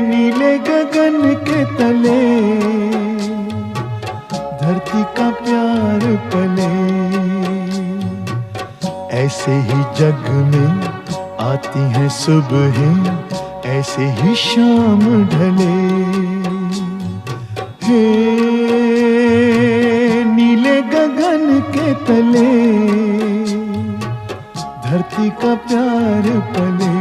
नीले गगन के तले धरती का प्यार पले, ऐसे ही जग में आती हैं सुबहें, ऐसे ही शाम ढले। हे नीले गगन के तले धरती का प्यार पले,